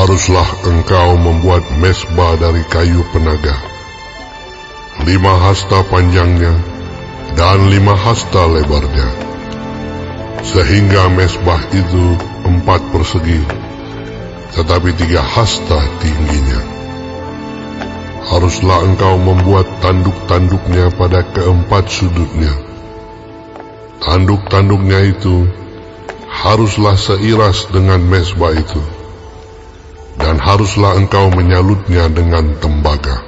Haruslah engkau membuat mezbah dari kayu penaga, 5 hasta panjangnya dan 5 hasta lebarnya, sehingga mezbah itu 4 persegi, tetapi 3 hasta tingginya. Haruslah engkau membuat tanduk-tanduknya pada keempat sudutnya. Tanduk-tanduknya itu haruslah seiras dengan mezbah itu, dan haruslah engkau menyalutnya dengan tembaga.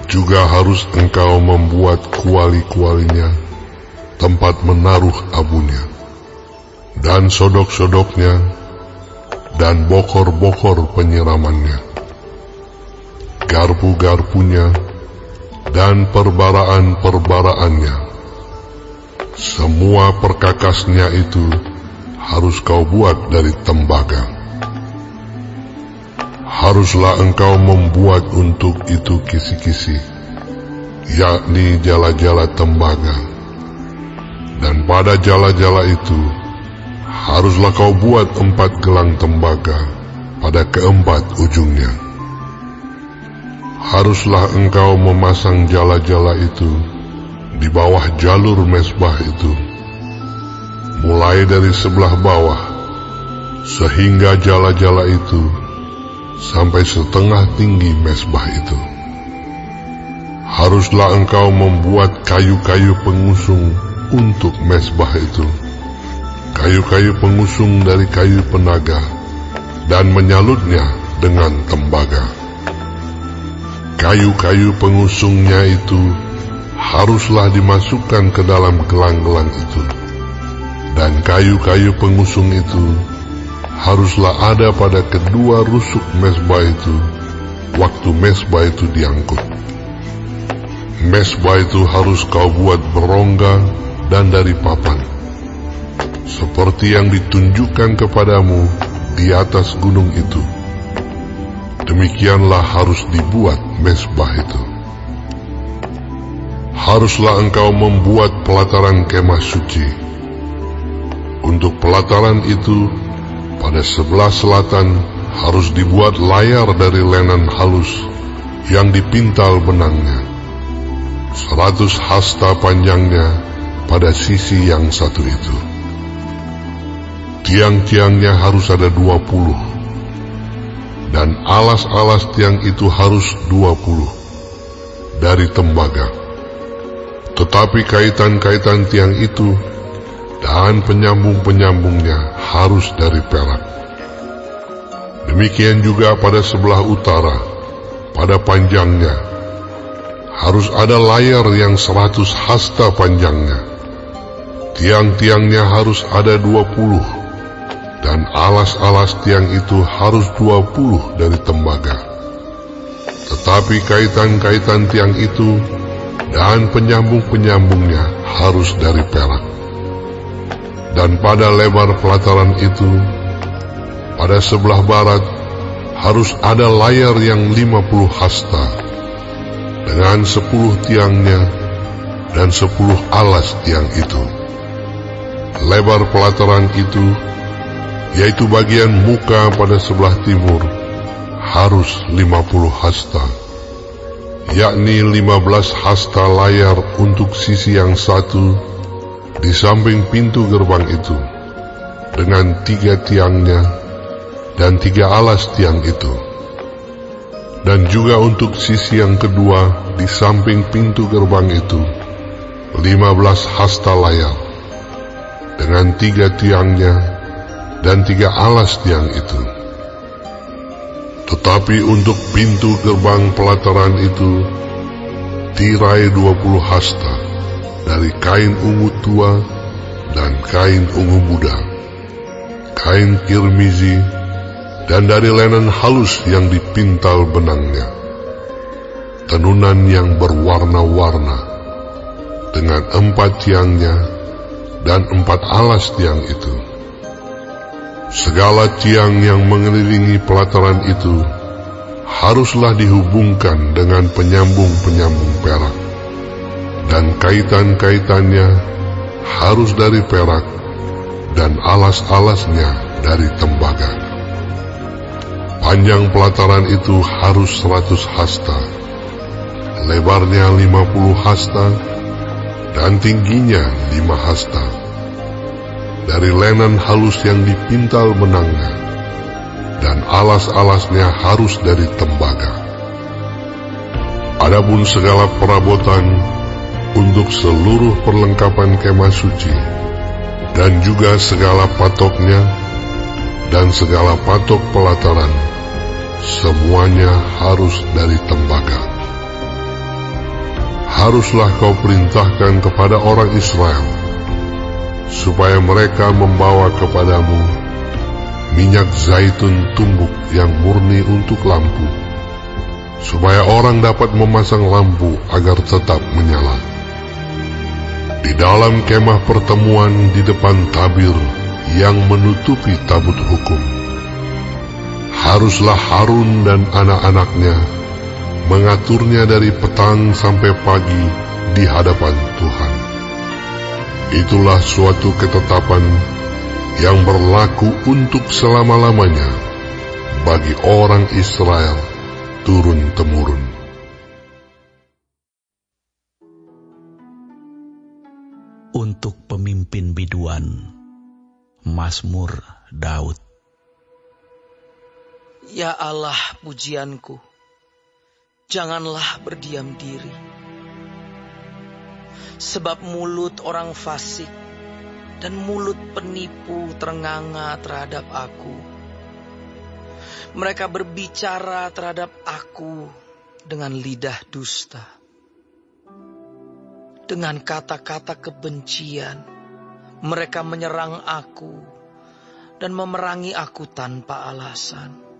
Juga harus engkau membuat kuali-kualinya, tempat menaruh abunya, dan sodok-sodoknya, dan bokor-bokor penyiramannya, garpu-garpunya, dan perbaraan-perbaraannya. Semua perkakasnya itu harus kau buat dari tembaga. Haruslah engkau membuat untuk itu kisi-kisi, yakni jala-jala tembaga. Dan pada jala-jala itu haruslah kau buat 4 gelang tembaga pada keempat ujungnya. Haruslah engkau memasang jala-jala itu di bawah jalur mezbah itu, mulai dari sebelah bawah, sehingga jala-jala itu sampai setengah tinggi mezbah itu. Haruslah engkau membuat kayu-kayu pengusung untuk mezbah itu, kayu-kayu pengusung dari kayu penaga, dan menyalutnya dengan tembaga. Kayu-kayu pengusungnya itu haruslah dimasukkan ke dalam gelang-gelang itu, dan kayu-kayu pengusung itu haruslah ada pada kedua rusuk mezbah itu waktu mezbah itu diangkut. Mezbah itu harus kau buat berongga dan dari papan, seperti yang ditunjukkan kepadamu di atas gunung itu. Demikianlah harus dibuat mezbah itu. Haruslah engkau membuat pelataran kemah suci. Untuk pelataran itu, pada sebelah selatan harus dibuat layar dari lenan halus yang dipintal benangnya, 100 hasta panjangnya pada sisi yang satu itu. Tiang-tiangnya harus ada 20, dan alas-alas tiang itu harus 20 dari tembaga. Tetapi kaitan-kaitan tiang itu dan penyambung-penyambungnya harus dari perak. Demikian juga pada sebelah utara, pada panjangnya harus ada layar yang 100 hasta panjangnya. Tiang-tiangnya harus ada 20, dan alas-alas tiang itu harus 20 dari tembaga. Tetapi kaitan-kaitan tiang itu dan penyambung-penyambungnya harus dari perak. Dan pada lebar pelataran itu, pada sebelah barat, harus ada layar yang 50 hasta, dengan 10 tiangnya dan 10 alas tiang itu. Lebar pelataran itu, yaitu bagian muka pada sebelah timur, harus 50 hasta, yakni 15 hasta layar untuk sisi yang satu di samping pintu gerbang itu, dengan 3 tiangnya dan 3 alas tiang itu. Dan juga untuk sisi yang kedua di samping pintu gerbang itu, 15 hasta layar, dengan 3 tiangnya dan 3 alas tiang itu. Tetapi untuk pintu gerbang pelataran itu, tirai 20 hasta dari kain ungu tua dan kain ungu muda, kain kirmizi, dan dari lenan halus yang dipintal benangnya, tenunan yang berwarna-warna, dengan 4 tiangnya dan 4 alas tiang itu. Segala tiang yang mengelilingi pelataran itu haruslah dihubungkan dengan penyambung-penyambung perak, dan kaitan-kaitannya harus dari perak, dan alas-alasnya dari tembaga. Panjang pelataran itu harus 100 hasta, lebarnya 50 hasta, dan tingginya 5 hasta. Dari lenan halus yang dipintal benangnya, dan alas-alasnya harus dari tembaga. Adapun segala perabotan untuk seluruh perlengkapan kemah suci, dan juga segala patoknya, dan segala patok pelataran, semuanya harus dari tembaga. Haruslah kau perintahkan kepada orang Israel, supaya mereka membawa kepadamu minyak zaitun tumbuk yang murni untuk lampu, supaya orang dapat memasang lampu agar tetap menyala. Di dalam kemah pertemuan di depan tabir yang menutupi tabut hukum, haruslah Harun dan anak-anaknya mengaturnya dari petang sampai pagi di hadapan Tuhan. Itulah suatu ketetapan yang berlaku untuk selama-lamanya bagi orang Israel turun-temurun. Untuk pemimpin biduan, Mazmur Daud. Ya Allah pujianku, janganlah berdiam diri. Sebab mulut orang fasik dan mulut penipu terenganga terhadap aku. Mereka berbicara terhadap aku dengan lidah dusta. Dengan kata-kata kebencian, mereka menyerang aku dan memerangi aku tanpa alasan.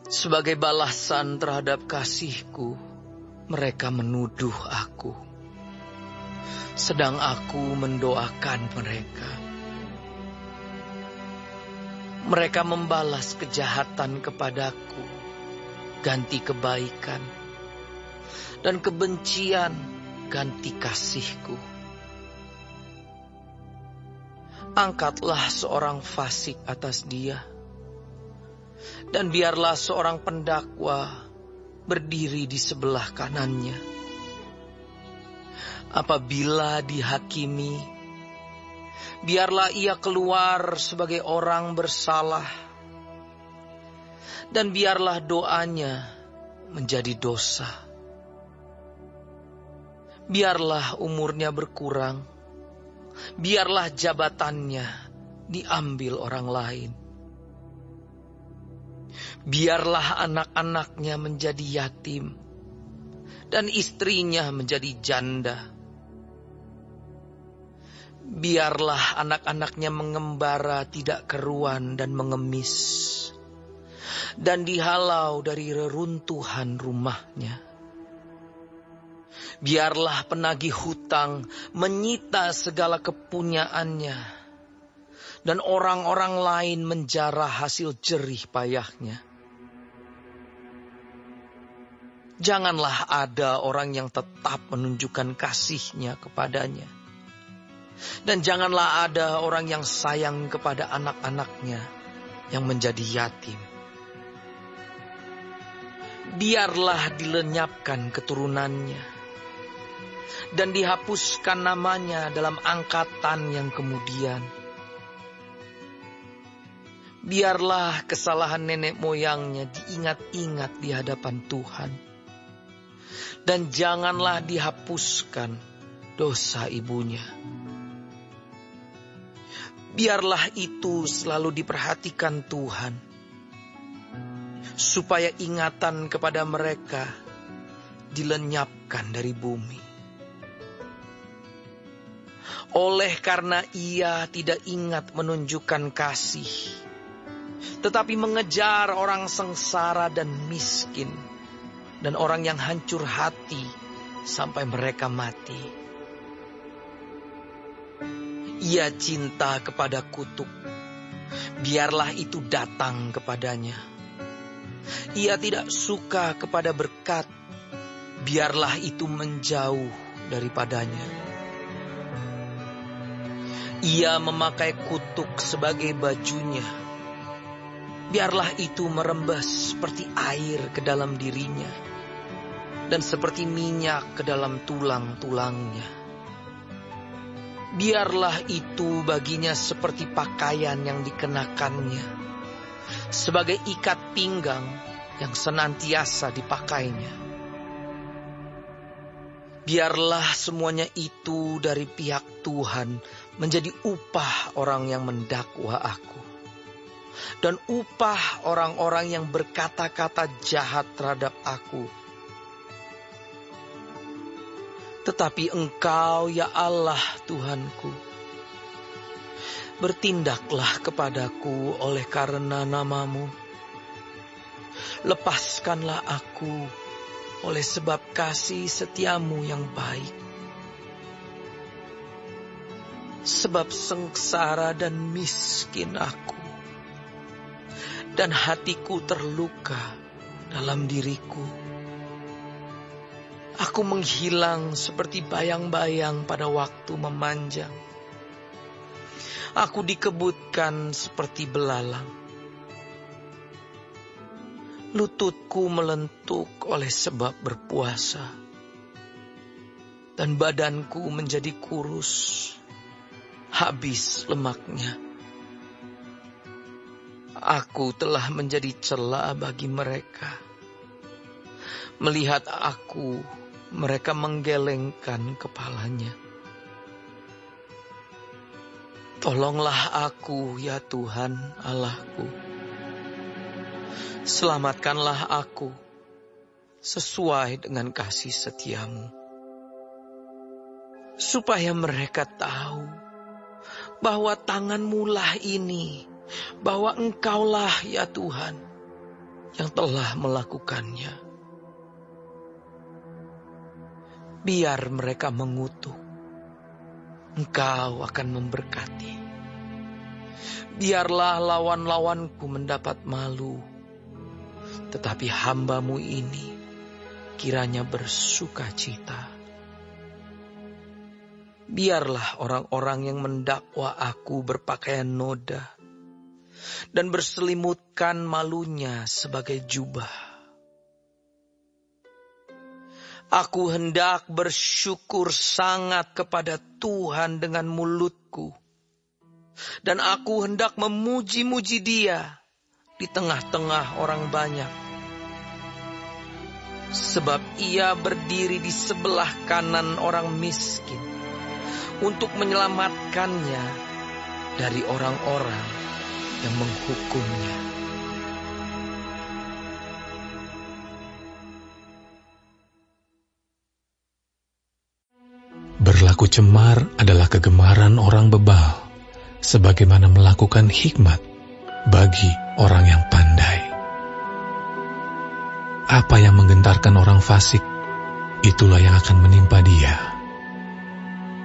Sebagai balasan terhadap kasihku, mereka menuduh aku, sedang aku mendoakan mereka. Mereka membalas kejahatan kepadaku, ganti kebaikan, dan kebencian ganti kasihku. Angkatlah seorang fasik atas dia, dan biarlah seorang pendakwa berdiri di sebelah kanannya. Apabila dihakimi, biarlah ia keluar sebagai orang bersalah, dan biarlah doanya menjadi dosa. Biarlah umurnya berkurang, biarlah jabatannya diambil orang lain. Biarlah anak-anaknya menjadi yatim, dan istrinya menjadi janda. Biarlah anak-anaknya mengembara tidak keruan dan mengemis, dan dihalau dari reruntuhan rumahnya. Biarlah penagih hutang menyita segala kepunyaannya, dan orang-orang lain menjarah hasil jerih payahnya. Janganlah ada orang yang tetap menunjukkan kasihnya kepadanya, dan janganlah ada orang yang sayang kepada anak-anaknya yang menjadi yatim. Biarlah dilenyapkan keturunannya, dan dihapuskan namanya dalam angkatan yang kemudian. Biarlah kesalahan nenek moyangnya diingat-ingat di hadapan Tuhan, dan janganlah dihapuskan dosa ibunya. Biarlah itu selalu diperhatikan Tuhan, supaya ingatan kepada mereka dilenyapkan dari bumi. Oleh karena ia tidak ingat menunjukkan kasih, tetapi mengejar orang sengsara dan miskin, dan orang yang hancur hati sampai mereka mati. Ia cinta kepada kutuk, biarlah itu datang kepadanya. Ia tidak suka kepada berkat, biarlah itu menjauh daripadanya. Ia memakai kutuk sebagai bajunya, biarlah itu merembes seperti air ke dalam dirinya, dan seperti minyak ke dalam tulang-tulangnya. Biarlah itu baginya seperti pakaian yang dikenakannya, sebagai ikat pinggang yang senantiasa dipakainya. Biarlah semuanya itu dari pihak Tuhan menjadi upah orang yang mendakwa aku, dan upah orang-orang yang berkata-kata jahat terhadap aku. Tetapi Engkau, ya Allah Tuhanku, bertindaklah kepadaku oleh karena nama-Mu. Lepaskanlah aku oleh sebab kasih setiamu yang baik. Sebab sengsara dan miskin aku, dan hatiku terluka dalam diriku. Aku menghilang seperti bayang-bayang pada waktu memanjang. Aku dikebutkan seperti belalang. Lututku melentuk oleh sebab berpuasa, dan badanku menjadi kurus, habis lemaknya. Aku telah menjadi cela bagi mereka. Melihat aku, mereka menggelengkan kepalanya. Tolonglah aku, ya Tuhan Allahku. Selamatkanlah aku sesuai dengan kasih setiamu, supaya mereka tahu bahwa tangan-Mu lah ini, bahwa Engkaulah ya Tuhan yang telah melakukannya. Biar mereka mengutuk, Engkau akan memberkati. Biarlah lawan-lawanku mendapat malu, tetapi hamba-Mu ini kiranya bersuka cita. Biarlah orang-orang yang mendakwa aku berpakaian noda, dan berselimutkan malunya sebagai jubah. Aku hendak bersyukur sangat kepada Tuhan dengan mulutku, dan aku hendak memuji-muji Dia di tengah-tengah orang banyak. Sebab Ia berdiri di sebelah kanan orang miskin untuk menyelamatkannya dari orang-orang yang menghukumnya. Berlaku cemar adalah kegemaran orang bebal, sebagaimana melakukan hikmat bagi orang yang pandai. Apa yang menggentarkan orang fasik, itulah yang akan menimpa dia.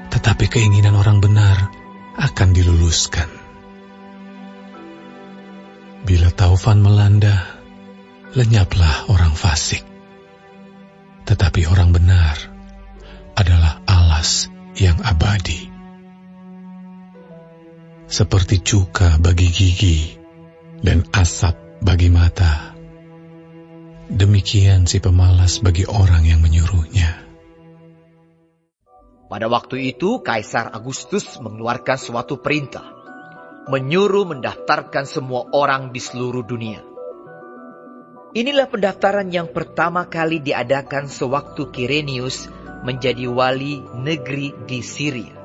Tetapi keinginan orang benar akan diluluskan. Bila taufan melanda, lenyaplah orang fasik. Tetapi orang benar adalah alas yang abadi. Seperti cuka bagi gigi dan asap bagi mata, demikian si pemalas bagi orang yang menyuruhnya. Pada waktu itu, Kaisar Agustus mengeluarkan suatu perintah, menyuruh mendaftarkan semua orang di seluruh dunia. Inilah pendaftaran yang pertama kali diadakan sewaktu Quirinius menjadi wali negeri di Syria.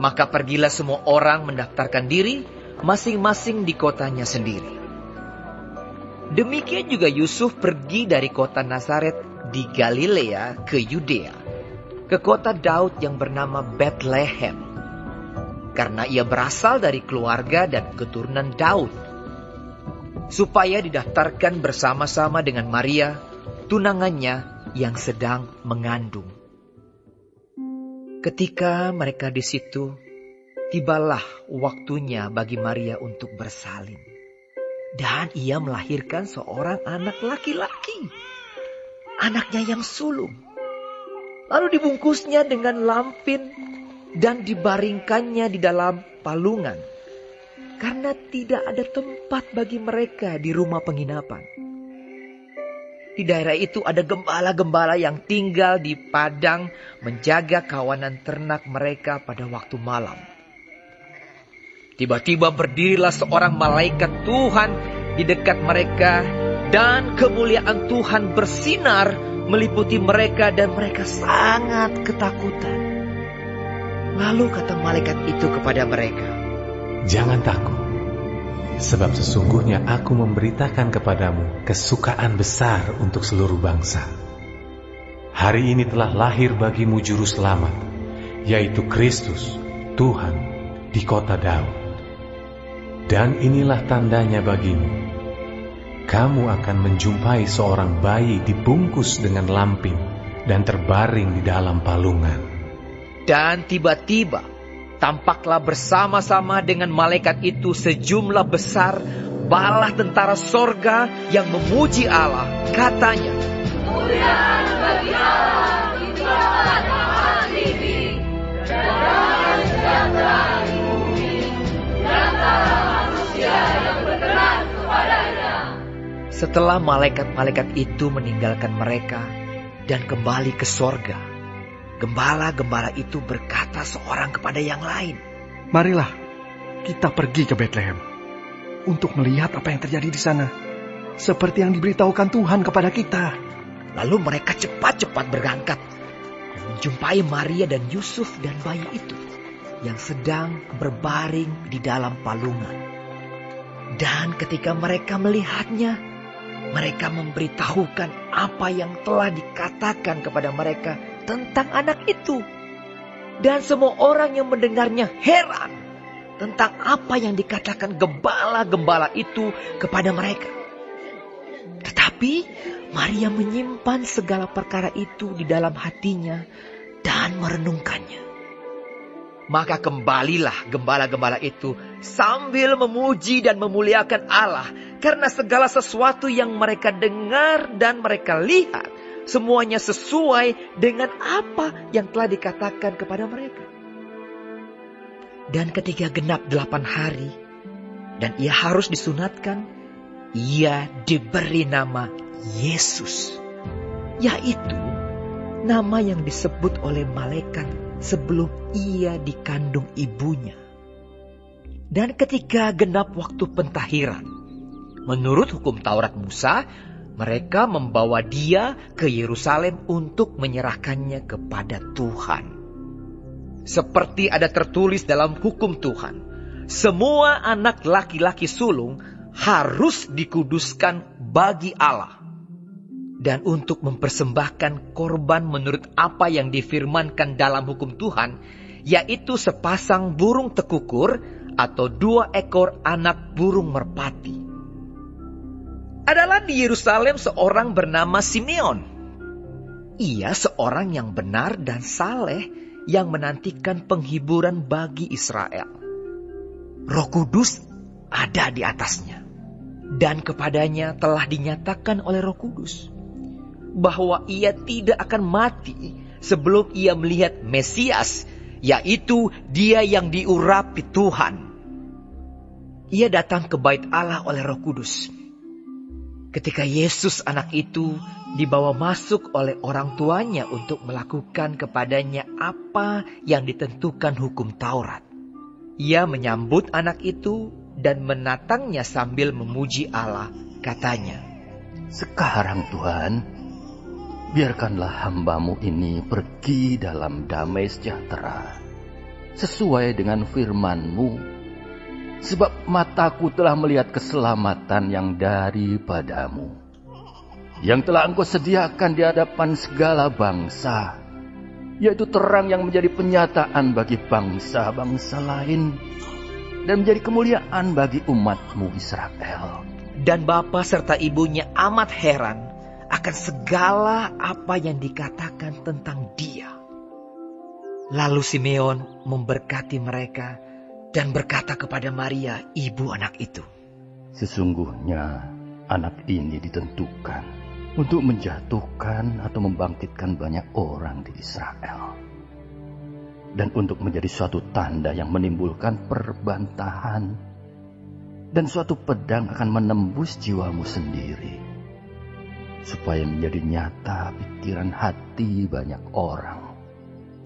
Maka pergilah semua orang mendaftarkan diri masing-masing di kotanya sendiri. Demikian juga Yusuf pergi dari kota Nazaret di Galilea ke Yudea, ke kota Daud yang bernama Bethlehem, karena ia berasal dari keluarga dan keturunan Daud, supaya didaftarkan bersama-sama dengan Maria, tunangannya yang sedang mengandung. Ketika mereka di situ, tibalah waktunya bagi Maria untuk bersalin. Dan ia melahirkan seorang anak laki-laki, anaknya yang sulung. Lalu dibungkusnya dengan lampin dan dibaringkannya di dalam palungan, karena tidak ada tempat bagi mereka di rumah penginapan. Di daerah itu ada gembala-gembala yang tinggal di padang menjaga kawanan ternak mereka pada waktu malam. Tiba-tiba berdirilah seorang malaikat Tuhan di dekat mereka, dan kemuliaan Tuhan bersinar meliputi mereka dan mereka sangat ketakutan. Lalu kata malaikat itu kepada mereka, "Jangan takut, sebab sesungguhnya aku memberitakan kepadamu kesukaan besar untuk seluruh bangsa. Hari ini telah lahir bagimu juru selamat, yaitu Kristus, Tuhan, di kota Daud. Dan inilah tandanya bagimu. Kamu akan menjumpai seorang bayi dibungkus dengan lampin dan terbaring di dalam palungan." Dan tiba-tiba tampaklah bersama-sama dengan malaikat itu sejumlah besar bala tentara sorga yang memuji Allah. Katanya, "Kemuliaan bagi Allah di tempat yang tinggi, dan damai sejahtera di bumi, di antara manusia yang berkenan kepadanya." Setelah malaikat-malaikat itu meninggalkan mereka dan kembali ke sorga, gembala-gembala itu berkata seorang kepada yang lain, "Marilah kita pergi ke Betlehem untuk melihat apa yang terjadi di sana, seperti yang diberitahukan Tuhan kepada kita." Lalu mereka cepat-cepat berangkat dan menjumpai Maria dan Yusuf dan bayi itu yang sedang berbaring di dalam palungan. Dan ketika mereka melihatnya, mereka memberitahukan apa yang telah dikatakan kepada mereka tentang anak itu. Dan semua orang yang mendengarnya heran tentang apa yang dikatakan gembala-gembala itu kepada mereka. Tetapi Maria menyimpan segala perkara itu di dalam hatinya dan merenungkannya. Maka kembalilah gembala-gembala itu sambil memuji dan memuliakan Allah, karena segala sesuatu yang mereka dengar dan mereka lihat semuanya sesuai dengan apa yang telah dikatakan kepada mereka. Dan ketika genap 8 hari dan ia harus disunatkan, ia diberi nama Yesus, yaitu nama yang disebut oleh malaikat sebelum ia dikandung ibunya. Dan ketika genap waktu pentahiran, menurut hukum Taurat Musa, mereka membawa dia ke Yerusalem untuk menyerahkannya kepada Tuhan. Seperti ada tertulis dalam hukum Tuhan, semua anak laki-laki sulung harus dikuduskan bagi Allah. Dan untuk mempersembahkan korban menurut apa yang difirmankan dalam hukum Tuhan, yaitu sepasang burung tekukur atau 2 ekor anak burung merpati. Adalah di Yerusalem seorang bernama Simeon. Ia seorang yang benar dan saleh yang menantikan penghiburan bagi Israel. Roh Kudus ada di atasnya, dan kepadanya telah dinyatakan oleh Roh Kudus bahwa ia tidak akan mati sebelum ia melihat Mesias, yaitu dia yang diurapi Tuhan. Ia datang ke bait Allah oleh Roh Kudus. Ketika Yesus anak itu dibawa masuk oleh orang tuanya untuk melakukan kepadanya apa yang ditentukan hukum Taurat, ia menyambut anak itu dan menatangnya sambil memuji Allah. Katanya, "Sekarang Tuhan, biarkanlah hamba-Mu ini pergi dalam damai sejahtera, sesuai dengan firman-Mu. Sebab mataku telah melihat keselamatan yang daripada-Mu, yang telah Engkau sediakan di hadapan segala bangsa, yaitu terang yang menjadi penyataan bagi bangsa-bangsa lain, dan menjadi kemuliaan bagi umat-Mu Israel." Dan bapa serta ibunya amat heran akan segala apa yang dikatakan tentang dia. Lalu Simeon memberkati mereka dan berkata kepada Maria, ibu anak itu, "Sesungguhnya anak ini ditentukan untuk menjatuhkan atau membangkitkan banyak orang di Israel, dan untuk menjadi suatu tanda yang menimbulkan perbantahan Dan suatu pedang akan menembus jiwamu sendiri, supaya menjadi nyata pikiran hati banyak orang.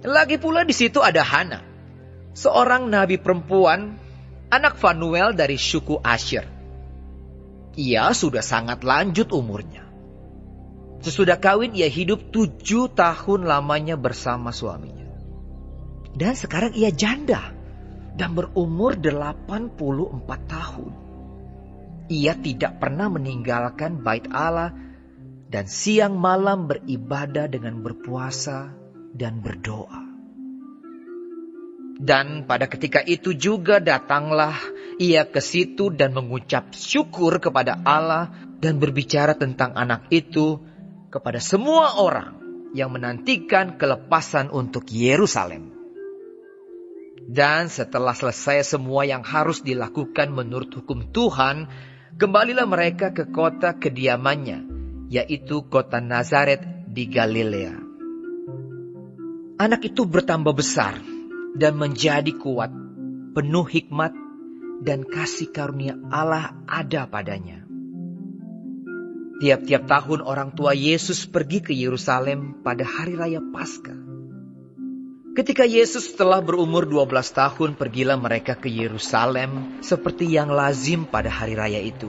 Lagi pula di situ ada Hana, seorang nabi perempuan, anak Fanuel dari suku Asher. Ia sudah sangat lanjut umurnya. Sesudah kawin ia hidup 7 tahun lamanya bersama suaminya. Dan sekarang ia janda dan berumur 84 tahun. Ia tidak pernah meninggalkan bait Allah dan siang malam beribadah dengan berpuasa dan berdoa. Dan pada ketika itu juga datanglah ia ke situ dan mengucap syukur kepada Allah dan berbicara tentang anak itu kepada semua orang yang menantikan kelepasan untuk Yerusalem. Dan setelah selesai semua yang harus dilakukan menurut hukum Tuhan, kembalilah mereka ke kota kediamannya, yaitu kota Nazaret di Galilea. Anak itu bertambah besar dan menjadi kuat, penuh hikmat, dan kasih karunia Allah ada padanya. Tiap-tiap tahun orang tua Yesus pergi ke Yerusalem pada hari raya Paskah. Ketika Yesus telah berumur 12 tahun, pergilah mereka ke Yerusalem seperti yang lazim pada hari raya itu.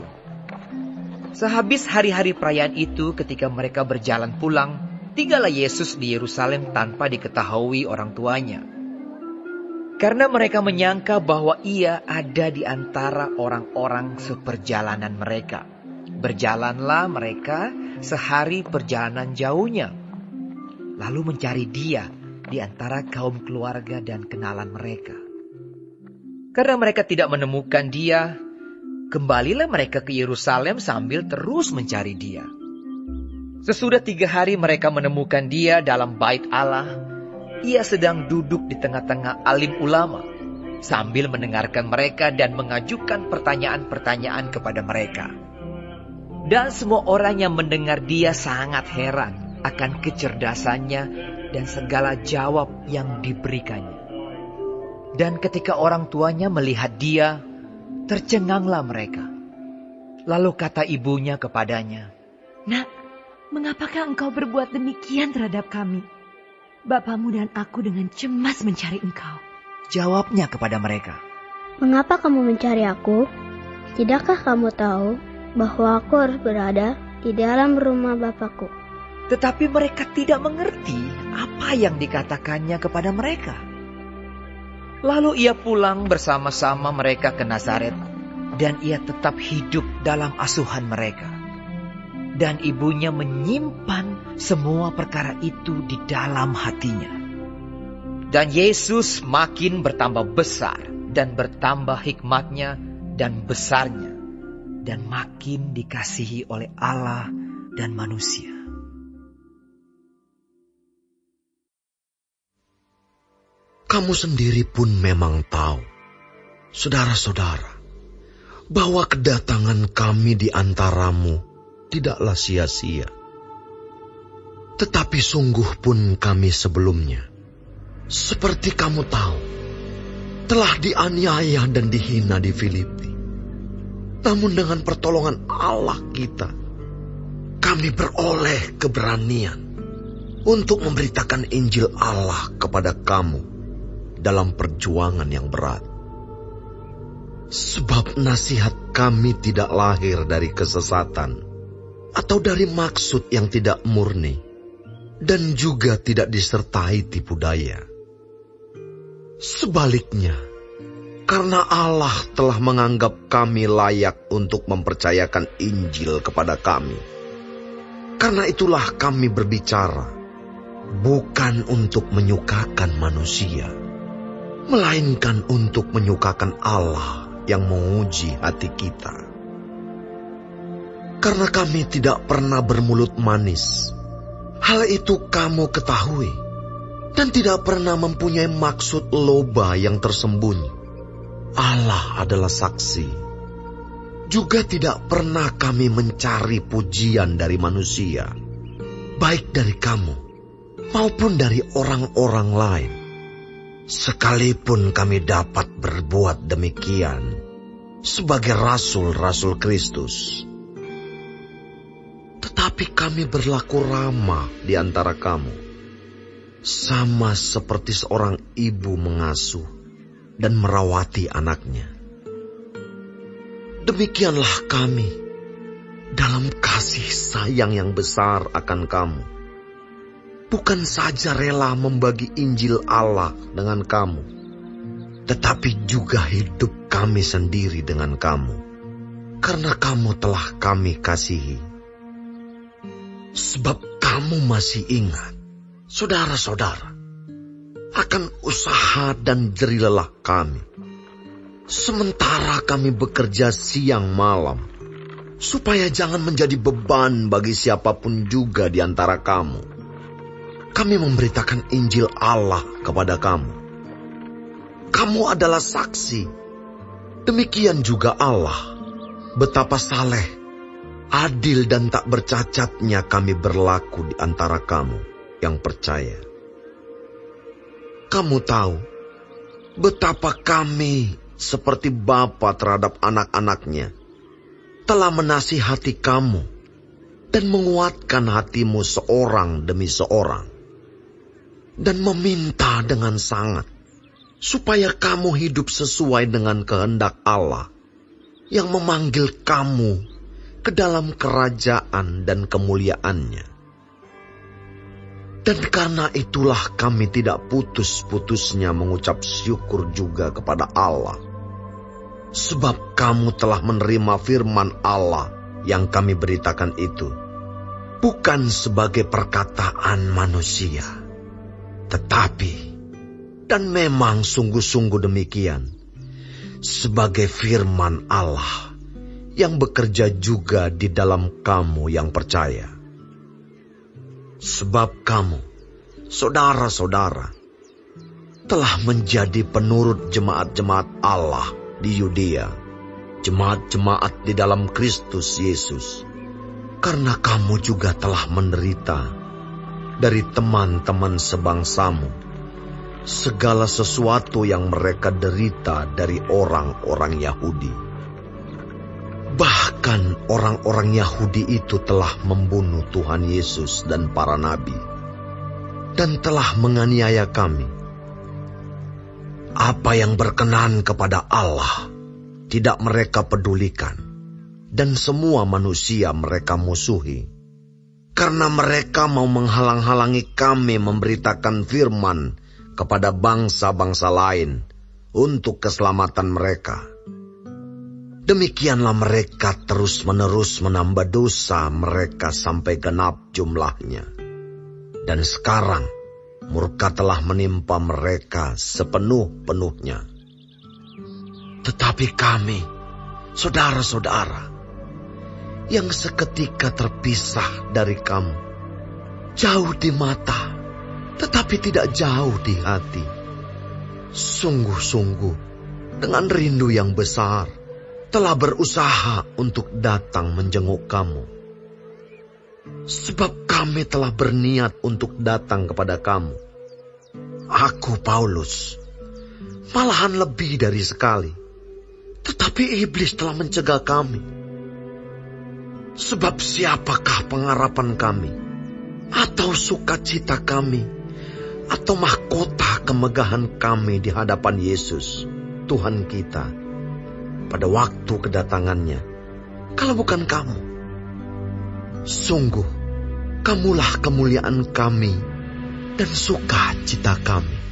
Sehabis hari-hari perayaan itu, ketika mereka berjalan pulang, tinggallah Yesus di Yerusalem tanpa diketahui orang tuanya. Karena mereka menyangka bahwa ia ada di antara orang-orang seperjalanan mereka. Berjalanlah mereka sehari perjalanan jauhnya, lalu mencari dia di antara kaum keluarga dan kenalan mereka. Karena mereka tidak menemukan dia, kembalilah mereka ke Yerusalem sambil terus mencari dia. Sesudah 3 hari mereka menemukan dia dalam bait Allah. Ia sedang duduk di tengah-tengah alim ulama sambil mendengarkan mereka dan mengajukan pertanyaan-pertanyaan kepada mereka. Dan semua orang yang mendengar dia sangat heran akan kecerdasannya dan segala jawab yang diberikannya. Dan ketika orang tuanya melihat dia, tercenganglah mereka. Lalu kata ibunya kepadanya, "Nak, mengapakah engkau berbuat demikian terhadap kami? Bapamu dan aku dengan cemas mencari engkau." Jawabnya kepada mereka, "Mengapa kamu mencari aku? Tidakkah kamu tahu bahwa aku harus berada di dalam rumah Bapakku?" Tetapi mereka tidak mengerti apa yang dikatakannya kepada mereka. Lalu ia pulang bersama-sama mereka ke Nazaret, dan ia tetap hidup dalam asuhan mereka. Dan ibunya menyimpan semua perkara itu di dalam hatinya. Dan Yesus makin bertambah besar dan bertambah hikmatnya dan besarnya, dan makin dikasihi oleh Allah dan manusia. Kamu sendiri pun memang tahu, saudara-saudara, bahwa kedatangan kami di antaramu tidaklah sia-sia. Tetapi sungguh pun kami sebelumnya, seperti kamu tahu, telah dianiaya dan dihina di Filipi. Namun dengan pertolongan Allah kita, kami beroleh keberanian untuk memberitakan Injil Allah kepada kamu dalam perjuangan yang berat. Sebab nasihat kami tidak lahir dari kesesatan atau dari maksud yang tidak murni, dan juga tidak disertai tipu daya. Sebaliknya, karena Allah telah menganggap kami layak untuk mempercayakan Injil kepada kami. Karena itulah kami berbicara, bukan untuk menyukakan manusia, melainkan untuk menyukakan Allah yang menguji hati kita. Karena kami tidak pernah bermulut manis, hal itu kamu ketahui, dan tidak pernah mempunyai maksud loba yang tersembunyi. Allah adalah saksi. Juga tidak pernah kami mencari pujian dari manusia, baik dari kamu maupun dari orang-orang lain. Sekalipun kami dapat berbuat demikian, sebagai rasul-rasul Kristus. Tetapi kami berlaku ramah di antara kamu, sama seperti seorang ibu mengasuh dan merawati anaknya. Demikianlah kami dalam kasih sayang yang besar akan kamu. Bukan saja rela membagi Injil Allah dengan kamu, tetapi juga hidup kami sendiri dengan kamu, karena kamu telah kami kasihi. Sebab kamu masih ingat, saudara-saudara, akan usaha dan jerih lelah kami, sementara kami bekerja siang malam, supaya jangan menjadi beban bagi siapapun juga di antara kamu. Kami memberitakan Injil Allah kepada kamu. Kamu adalah saksi. Demikian juga Allah, betapa saleh, adil dan tak bercacatnya kami berlaku di antara kamu yang percaya. Kamu tahu betapa kami seperti bapa terhadap anak-anaknya telah menasihati kamu dan menguatkan hatimu seorang demi seorang, dan meminta dengan sangat supaya kamu hidup sesuai dengan kehendak Allah yang memanggil kamu ke dalam kerajaan dan kemuliaannya. Dan karena itulah kami tidak putus-putusnya mengucap syukur juga kepada Allah, sebab kamu telah menerima firman Allah yang kami beritakan itu, bukan sebagai perkataan manusia, tetapi, dan memang sungguh-sungguh demikian, sebagai firman Allah yang bekerja juga di dalam kamu yang percaya. Sebab kamu, saudara-saudara, telah menjadi penurut jemaat-jemaat Allah di Yudea, jemaat-jemaat di dalam Kristus Yesus, karena kamu juga telah menderita dari teman-teman sebangsamu segala sesuatu yang mereka derita dari orang-orang Yahudi. Bahkan orang-orang Yahudi itu telah membunuh Tuhan Yesus dan para nabi, dan telah menganiaya kami. Apa yang berkenan kepada Allah tidak mereka pedulikan, dan semua manusia mereka musuhi, karena mereka mau menghalang-halangi kami memberitakan firman kepada bangsa-bangsa lain untuk keselamatan mereka. Demikianlah mereka terus-menerus menambah dosa mereka sampai genap jumlahnya. Dan sekarang murka telah menimpa mereka sepenuh-penuhnya. Tetapi kami, saudara-saudara, yang seketika terpisah dari kamu, jauh di mata, tetapi tidak jauh di hati, sungguh-sungguh dengan rindu yang besar, telah berusaha untuk datang menjenguk kamu. Sebab kami telah berniat untuk datang kepada kamu. Aku, Paulus, malahan lebih dari sekali, tetapi iblis telah mencegah kami. Sebab siapakah pengharapan kami, atau sukacita kami, atau mahkota kemegahan kami di hadapan Yesus, Tuhan kita, pada waktu kedatangannya, kalau bukan kamu? Sungguh, kamulah kemuliaan kami dan sukacita kami.